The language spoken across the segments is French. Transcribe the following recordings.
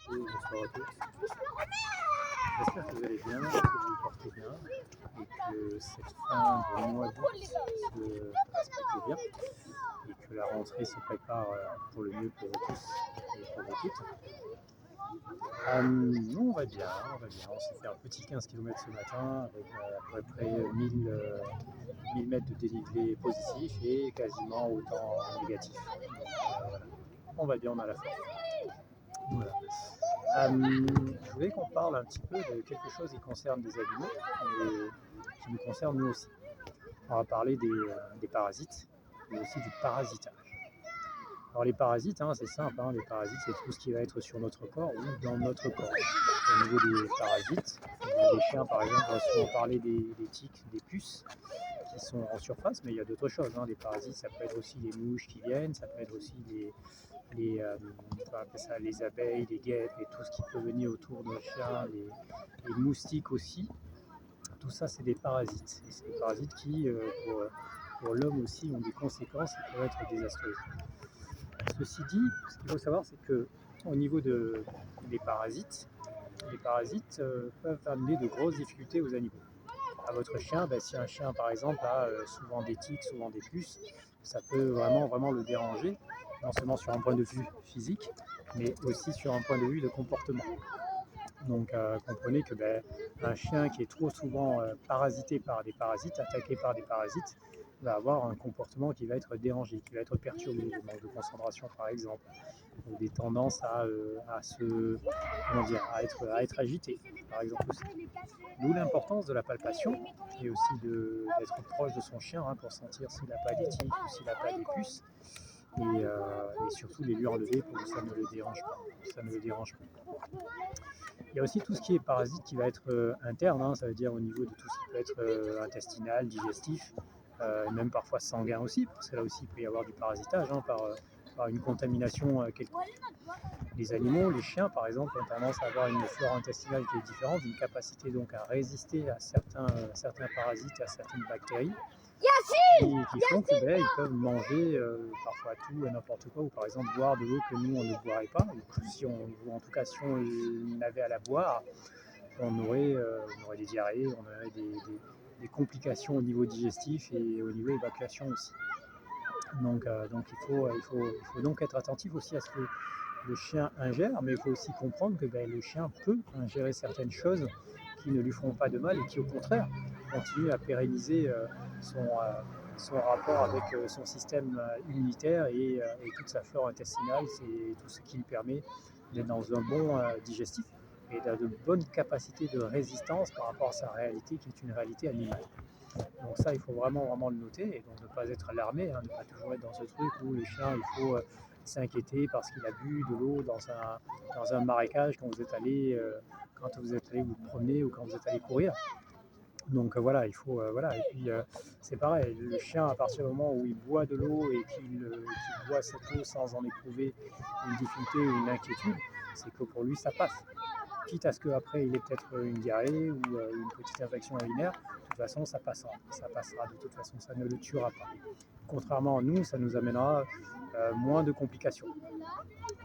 bonsoir à tous. J'espère que vous allez bien, que vous vous portez bien et que cette fin de mois d'août se passe plutôt bien et que la rentrée se prépare pour le mieux pour vous tous et pour vous toutes. Nous, on va bien, on va bien. On s'est fait un petit 15 km ce matin avec à peu près 1000 mètres de dénivelé positif et quasiment autant négatif. Donc, voilà. On va bien, on a la forme. Voilà. Je voulais qu'on parle un petit peu de quelque chose qui concerne des animaux et qui nous concerne nous aussi. On va parler des parasites, mais aussi du parasitage. Alors les parasites, c'est simple, les parasites c'est tout ce qui va être sur notre corps ou dans notre corps. Au niveau des parasites, des chiens par exemple, on va souvent parler des tiques, des puces qui sont en surface, mais il y a d'autres choses. Des parasites, ça peut être aussi les mouches qui viennent, ça peut être aussi les abeilles, les guêpes et tout ce qui peut venir autour d'un chien, les moustiques aussi. Tout ça, c'est des parasites. Et c'est des parasites qui, pour l'homme aussi, ont des conséquences qui peuvent être désastreuses. Ceci dit, ce qu'il faut savoir, c'est que au niveau des parasites, les parasites peuvent amener de grosses difficultés aux animaux. À votre chien, si un chien par exemple a souvent des tiques, souvent des puces, ça peut vraiment le déranger, non seulement sur un point de vue physique, mais aussi sur un point de vue de comportement. Donc comprenez que un chien qui est trop souvent parasité par des parasites, attaqué par des parasites, va avoir un comportement qui va être dérangé, qui va être perturbé, des manques de concentration par exemple, ou des tendances à être agité par exemple aussi. D'où l'importance de la palpation et aussi d'être proche de son chien pour sentir s'il n'a pas des tiques ou s'il n'a pas des puces et surtout les lui enlever pour que ça ne le dérange pas. Il y a aussi tout ce qui est parasite qui va être interne, ça veut dire au niveau de tout ce qui peut être intestinal, digestif, même parfois sanguin aussi, parce que là aussi il peut y avoir du parasitage par une contamination quelconque. Les animaux, les chiens par exemple, ont tendance à avoir une flore intestinale qui est différente, une capacité donc à résister à certains parasites, à certaines bactéries, qui font qu'ils peuvent manger parfois tout et n'importe quoi, ou par exemple boire de l'eau que nous on ne boirait pas, ou en tout cas si on avait à la boire, on aurait des diarrhées, on aurait des complications au niveau digestif et au niveau évacuation aussi. Donc il faut donc être attentif aussi à ce que le chien ingère, mais il faut aussi comprendre que le chien peut ingérer certaines choses qui ne lui feront pas de mal et qui au contraire continuent à pérenniser son rapport avec son système immunitaire et toute sa flore intestinale, c'est tout ce qui lui permet d'être dans un bon digestif et de bonnes capacités de résistance par rapport à sa réalité qui est une réalité animale. Donc ça, il faut vraiment le noter et donc ne pas être alarmé, ne pas toujours être dans ce truc où le chien, il faut s'inquiéter parce qu'il a bu de l'eau dans un marécage quand vous êtes allé vous promener ou quand vous êtes allé courir. Donc voilà, il faut et puis c'est pareil, le chien à partir du moment où il boit de l'eau et qu'il boit cette eau sans en éprouver une difficulté ou une inquiétude, c'est que pour lui ça passe. Quitte à ce qu'après il ait peut-être une diarrhée ou une petite infection urinaire, de toute façon ça passera de toute façon, ça ne le tuera pas. Contrairement à nous, ça nous amènera moins de complications,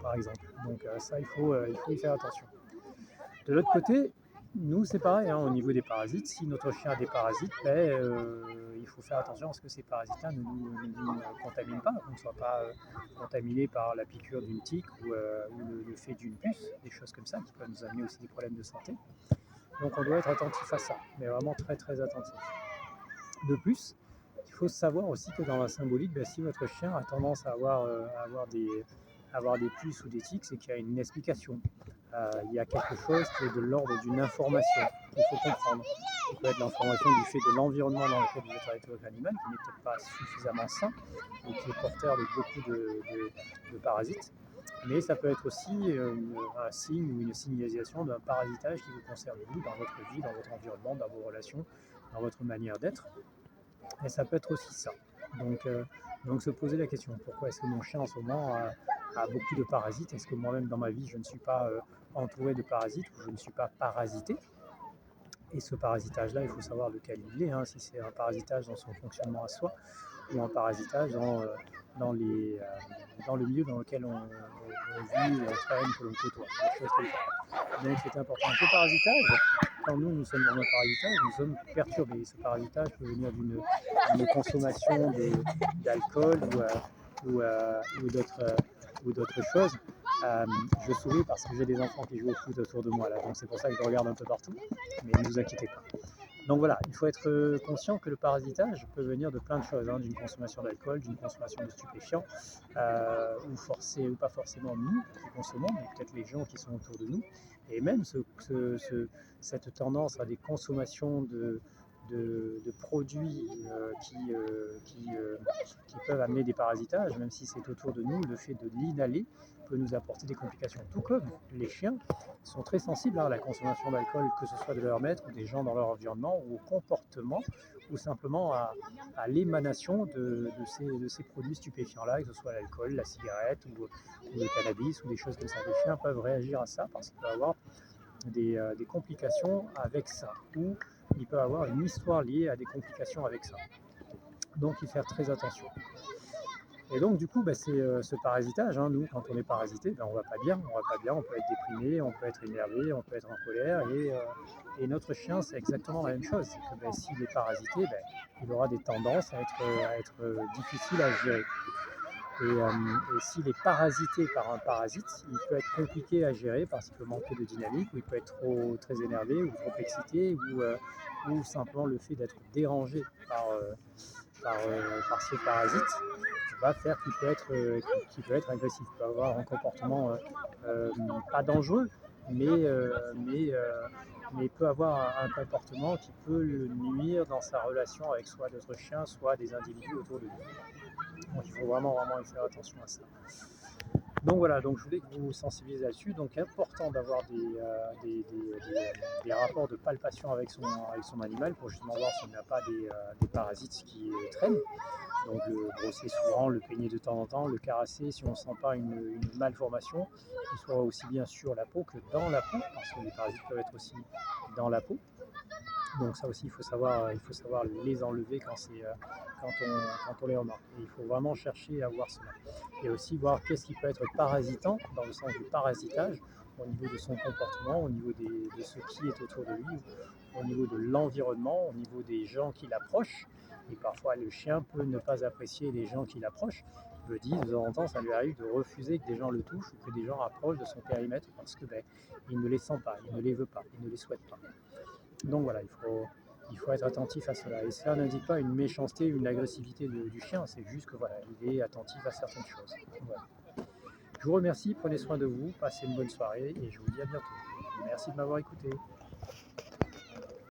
par exemple. Donc ça, il faut y faire attention. De l'autre côté, nous c'est pareil, au niveau des parasites, si notre chien a des parasites, il faut faire attention à ce que ces parasites-là ne nous contaminent pas, qu'on ne soit pas contaminé par la piqûre d'une tique ou le fait d'une puce, des choses comme ça qui peuvent nous amener aussi des problèmes de santé. Donc on doit être attentif à ça, mais vraiment très très attentif. De plus, il faut savoir aussi que dans la symbolique, si votre chien a tendance à avoir des puces ou des tiques, c'est qu'il y a une explication. Il y a quelque chose qui est de l'ordre d'une information qu'il faut comprendre. Ça peut être l'information du fait de l'environnement dans lequel vous êtes avec votre animal, qui n'est peut-être pas suffisamment sain et qui est porteur de beaucoup de parasites. Mais ça peut être aussi un signe ou une signalisation d'un parasitage qui vous concerne vous, dans votre vie, dans votre environnement, dans vos relations, dans votre manière d'être. Et ça peut être aussi ça. Donc se poser la question, pourquoi est-ce que mon chien en ce moment a beaucoup de parasites? Est-ce que moi-même dans ma vie je ne suis pas entouré de parasites ou je ne suis pas parasité? Et ce parasitage-là, il faut savoir lequel il est, si c'est un parasitage dans son fonctionnement à soi ou un parasitage dans le milieu dans lequel on vit, on traîne, que l'on côtoie, des choses comme ça. Donc c'est important. Ce parasitage, quand nous sommes dans un parasitage, nous sommes perturbés. Ce parasitage peut venir d'une consommation d'alcool ou d'autres choses. Je souris parce que j'ai des enfants qui jouent au foot autour de moi là, donc c'est pour ça que je regarde un peu partout, mais ne vous inquiétez pas. Donc voilà, il faut être conscient que le parasitage peut venir de plein de choses, hein, d'une consommation d'alcool, d'une consommation de stupéfiants, ou pas forcément nous qui consommons, mais peut-être les gens qui sont autour de nous. Et même cette tendance à des consommations de produits qui peuvent amener des parasitages, même si c'est autour de nous, le fait de l'inhaler peut nous apporter des complications. Tout comme les chiens sont très sensibles à la consommation d'alcool, que ce soit de leur maître ou des gens dans leur environnement, ou au comportement, ou simplement à l'émanation de ces produits stupéfiants-là, que ce soit l'alcool, la cigarette ou le cannabis ou des choses comme ça. Les chiens peuvent réagir à ça parce qu'il peut y avoir des complications avec ça, ou il peut y avoir une histoire liée à des complications avec ça. Donc il faut faire très attention. Et donc du coup, c'est ce parasitage, hein, nous quand on est parasité, on va pas bien, on peut être déprimé, on peut être énervé, on peut être en colère, et notre chien c'est exactement la même chose. C'est que s'il est parasité, il aura des tendances à être difficile à gérer. Et s'il est parasité par un parasite, il peut être compliqué à gérer parce qu'il peut manquer de dynamique, ou il peut être très énervé ou trop excité, ou simplement le fait d'être dérangé par ce parasite va faire qu'il peut être agressif, il peut avoir un comportement pas dangereux, mais peut avoir un comportement qui peut le nuire dans sa relation avec soit d'autres chiens, soit des individus autour de lui. Donc il faut vraiment faire attention à ça. Donc voilà, donc je voulais que vous sensibilisez là-dessus. Donc important d'avoir des rapports de palpation avec son animal pour justement voir s'il n'a pas des parasites qui traînent. Donc le brosser souvent, le peigner de temps en temps, le caresser si on ne sent pas une malformation, qui soit aussi bien sur la peau que dans la peau, parce que les parasites peuvent être aussi dans la peau. Donc ça aussi, il faut savoir les enlever quand on les remarque. Et il faut vraiment chercher à voir cela. Et aussi voir qu'est-ce qui peut être parasitant, dans le sens du parasitage, au niveau de son comportement, au niveau de ce qui est autour de lui, au niveau de l'environnement, au niveau des gens qui l'approchent. Et parfois, le chien peut ne pas apprécier les gens qui l'approchent. Je le dis, de temps en temps, ça lui arrive de refuser que des gens le touchent ou que des gens approchent de son périmètre parce que il ne les sent pas, il ne les veut pas, il ne les souhaite pas. Donc voilà, il faut être attentif à cela. Et cela n'indique pas une méchanceté, une agressivité du chien, c'est juste que voilà, il est attentif à certaines choses. Voilà. Je vous remercie, prenez soin de vous, passez une bonne soirée et je vous dis à bientôt. Merci de m'avoir écouté.